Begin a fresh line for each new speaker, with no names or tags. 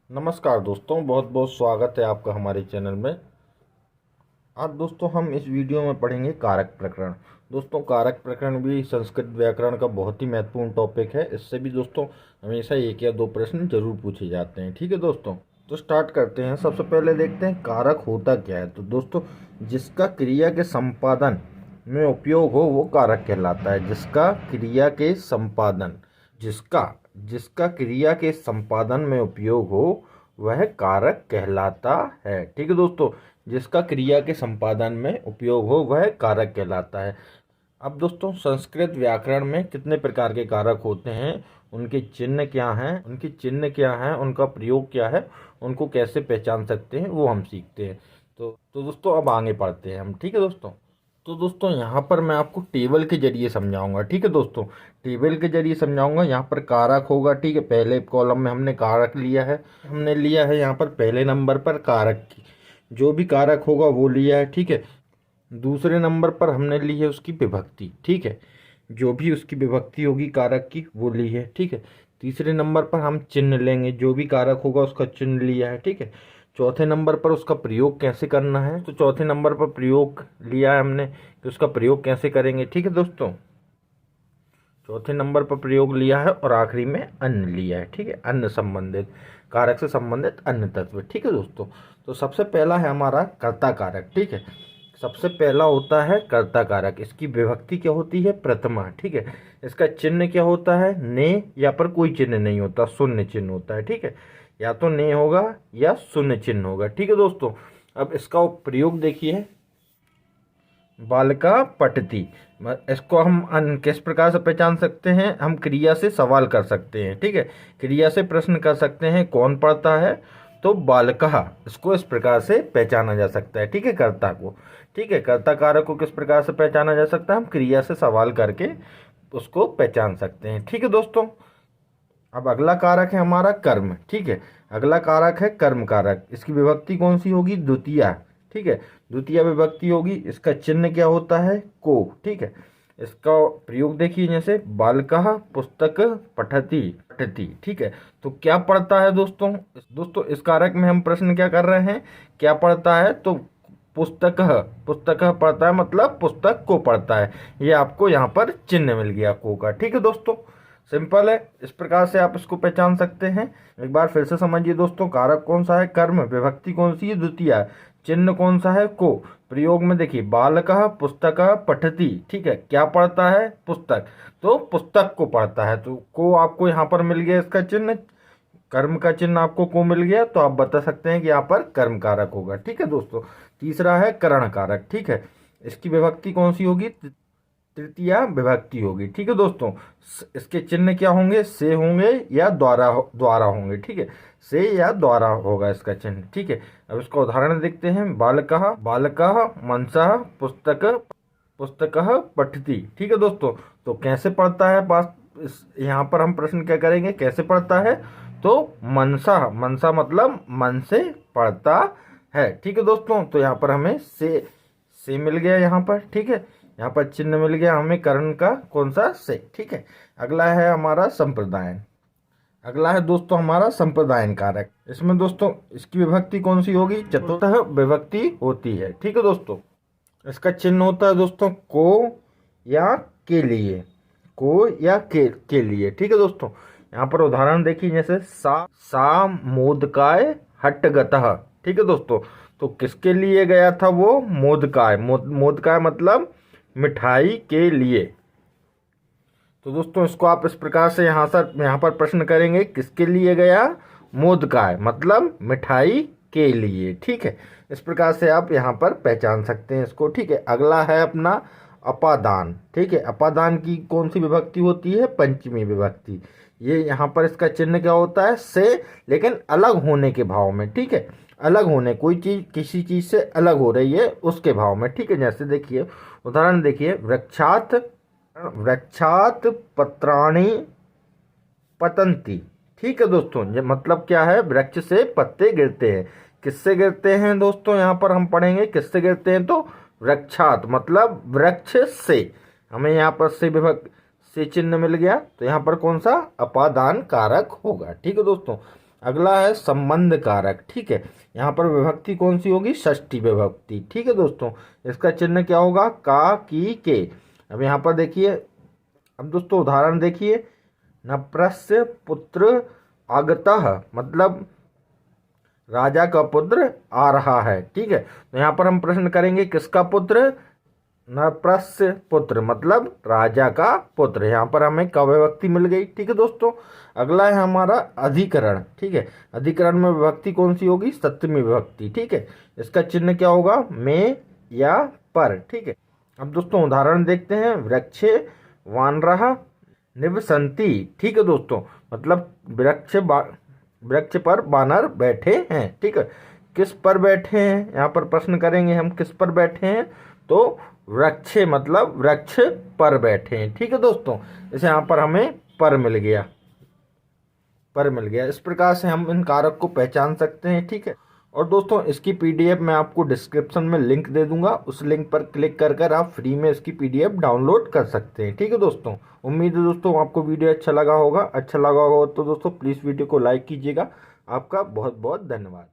नमस्कार दोस्तों, बहुत बहुत स्वागत है आपका हमारे चैनल में। आज दोस्तों हम इस वीडियो में पढ़ेंगे कारक प्रकरण। दोस्तों कारक प्रकरण भी संस्कृत व्याकरण का बहुत ही महत्वपूर्ण टॉपिक है। इससे भी दोस्तों हमेशा एक या दो प्रश्न जरूर पूछे जाते हैं। ठीक है दोस्तों, तो स्टार्ट करते हैं। सबसे पहले देखते हैं कारक होता क्या है। तो दोस्तों जिसका क्रिया के संपादन में उपयोग हो वो कारक कहलाता है। जिसका क्रिया के संपादन जिसका जिसका क्रिया के संपादन में उपयोग हो वह कारक कहलाता है। ठीक है दोस्तों, जिसका क्रिया के संपादन में उपयोग हो वह कारक कहलाता है। अब दोस्तों संस्कृत व्याकरण में कितने प्रकार के कारक होते हैं, उनके चिन्ह क्या हैं, उनका प्रयोग क्या है, उनको कैसे पहचान सकते हैं, वो हम सीखते हैं। तो दोस्तों अब आगे पढ़ते हैं हम। ठीक है दोस्तों, तो दोस्तों यहाँ पर मैं आपको टेबल के जरिए समझाऊंगा। ठीक है दोस्तों, टेबल के जरिए समझाऊंगा। यहाँ पर कारक होगा। ठीक है, पहले कॉलम में हमने कारक लिया है यहाँ पर पहले नंबर पर कारक की जो भी कारक होगा वो लिया है। ठीक है, दूसरे नंबर पर हमने ली है उसकी विभक्ति। ठीक है, जो भी उसकी विभक्ति होगी कारक की वो ली है। ठीक है, तीसरे नंबर पर हम चिन्ह लेंगे, जो भी कारक होगा उसका चिन्ह लिया है। ठीक है, चौथे नंबर पर उसका प्रयोग कैसे करना है, तो चौथे नंबर पर प्रयोग लिया है हमने कि उसका प्रयोग कैसे करेंगे। ठीक है दोस्तों, चौथे नंबर पर प्रयोग लिया है और आखिरी में अन्य लिया है। ठीक है, अन्य संबंधित कारक से संबंधित अन्य तत्व। ठीक है दोस्तों, तो सबसे पहला है हमारा कर्ता कारक। ठीक है, सबसे पहला होता है कर्ता कारक। इसकी विभक्ति क्या होती है, प्रथमा। ठीक है, इसका चिन्ह क्या होता है, ने, या पर कोई चिन्ह नहीं होता, शून्य चिन्ह होता है। ठीक है, या तो ने होगा या शून्य चिन्ह होगा। ठीक है दोस्तों, अब इसका प्रयोग देखिए, बालिका पठती। इसको हम किस प्रकार से पहचान सकते हैं, हम क्रिया से सवाल कर सकते हैं। ठीक है, क्रिया से प्रश्न कर सकते हैं कौन पढ़ता है, तो बालिका। इसको इस प्रकार से पहचाना जा सकता है। ठीक है, कर्ता को। ठीक है, कर्ता कारक को किस प्रकार से पहचाना जा सकता है, हम क्रिया से सवाल करके उसको पहचान सकते हैं। ठीक है दोस्तों, अब अगला कारक है हमारा कर्म। ठीक है, अगला कारक है कर्म कारक। इसकी विभक्ति कौन सी होगी, द्वितीया। ठीक है, द्वितीय विभक्ति होगी। इसका चिन्ह क्या होता है, को। ठीक है, इसका प्रयोग देखिए, जैसे बालकः पुस्तक पठति। ठीक है, तो क्या पढ़ता है दोस्तों इस कारक में हम प्रश्न क्या कर रहे हैं, क्या पढ़ता है, तो पुस्तक पढ़ता है, मतलब पुस्तक को पढ़ता है। ये आपको यहाँ पर चिन्ह मिल गया को का। ठीक है दोस्तों, सिंपल है, इस प्रकार से आप इसको पहचान सकते हैं। एक बार फिर से समझिए दोस्तों, कारक कौन सा है, कर्म। विभक्ति कौन सी है, द्वितीय। चिन्ह कौन सा है, को। प्रयोग में देखिए, बालकः पुस्तकः पठति। ठीक है, क्या पढ़ता है, पुस्तक, तो पुस्तक को पढ़ता है। तो को आपको यहाँ पर मिल गया, इसका चिन्ह, कर्म का चिन्ह आपको को मिल गया, तो आप बता सकते हैं कि यहाँ पर कर्म कारक होगा। ठीक है दोस्तों, तीसरा है करण कारक। ठीक है, इसकी विभक्ति कौन सी होगी, तृतीया विभक्ति होगी। ठीक है दोस्तों, इसके चिन्ह क्या होंगे, से होंगे या द्वारा होंगे। ठीक है, से या द्वारा होगा इसका चिन्ह। ठीक है, अब इसका उदाहरण देखते हैं। बालकः मनसः पुस्तकः पठति। ठीक है दोस्तों, तो कैसे पढ़ता है, यहाँ पर हम प्रश्न क्या करेंगे, कैसे पढ़ता है, तो मनसा मतलब मन से पढ़ता है। ठीक है दोस्तों, तो यहाँ पर हमें से मिल गया यहाँ पर। ठीक है, यहाँ पर चिन्ह मिल गया हमें कर्ण का, कौन सा, से। ठीक है, अगला है हमारा संप्रदायन। अगला है दोस्तों हमारा संप्रदायन कारक। इसमें दोस्तों इसकी विभक्ति कौन सी होगी, चतुर्थ विभक्ति होती है। ठीक है दोस्तों, इसका चिन्ह होता है दोस्तों को या के लिए, को या के लिए। ठीक है दोस्तों, यहाँ पर उदाहरण देखिए, जैसे सा मोदकाय हट्टगतः। ठीक है दोस्तों, तो किसके लिए गया था वो, मोदकाय। मोदकाय मतलब मिठाई के लिए। तो दोस्तों इसको आप इस प्रकार से यहाँ पर प्रश्न करेंगे, किसके लिए गया, मोदकाय मतलब मिठाई के लिए। ठीक है, इस प्रकार से आप यहाँ पर पहचान सकते हैं इसको। ठीक है, अगला है अपना अपादान। ठीक है, अपादान की कौन सी विभक्ति होती है, पंचमी विभक्ति। ये यहाँ पर इसका चिन्ह क्या होता है, से, लेकिन अलग होने के भाव में। ठीक है, अलग होने, कोई चीज किसी चीज से अलग हो रही है उसके भाव में। ठीक है, जैसे देखिए उदाहरण देखिए, वृक्षात पत्राणि पतंती। ठीक है दोस्तों, ये मतलब क्या है, वृक्ष से पत्ते गिरते हैं। किससे गिरते हैं दोस्तों, यहाँ पर हम पढ़ेंगे किससे गिरते हैं, तो वृक्षात मतलब वृक्ष से। हमें यहाँ पर से चिन्ह मिल गया, तो यहाँ पर कौन सा, अपादान कारक होगा। ठीक है दोस्तों, अगला है संबंध कारक। ठीक है, यहाँ पर विभक्ति कौन सी होगी? षष्ठी विभक्ति। ठीक है दोस्तों, इसका चिन्ह क्या होगा? का, की, के। अब यहाँ पर देखिए, अब दोस्तों उदाहरण देखिए, नप्रस्य पुत्र आगतः, मतलब राजा का पुत्र आ रहा है। ठीक है, तो यहाँ पर हम प्रश्न करेंगे किसका पुत्र? नप्रस्य पुत्र, मतलब राजा का पुत्र। यहाँ पर हमें क विभक्ति मिल गई। ठीक है दोस्तों, अगला है हमारा अधिकरण। ठीक है, अधिकरण में विभक्ति कौन सी होगी? सप्तमी विभक्ति। ठीक है, इसका चिन्ह क्या होगा? में या पर। ठीक है, अब दोस्तों उदाहरण देखते हैं, वृक्षे वानरः निवसन्ति। ठीक है दोस्तों, मतलब वृक्ष पर वानर बैठे हैं। ठीक है, किस पर बैठे हैं? यहाँ पर प्रश्न करेंगे हम, किस पर बैठे हैं? तो वृक्षे, मतलब वृक्ष पर बैठे हैं। ठीक है दोस्तों, इसे यहाँ पर हमें पर मिल गया, पर मिल गया। इस प्रकार से हम इन कारक को पहचान सकते हैं। ठीक है, और दोस्तों इसकी पीडीएफ मैं आपको डिस्क्रिप्शन में लिंक दे दूंगा, उस लिंक पर क्लिक कर आप फ्री में इसकी पीडीएफ डाउनलोड कर सकते हैं। ठीक है दोस्तों, उम्मीद है दोस्तों आपको वीडियो अच्छा लगा होगा। अच्छा लगा होगा तो दोस्तों प्लीज़ वीडियो को लाइक कीजिएगा। आपका बहुत बहुत धन्यवाद।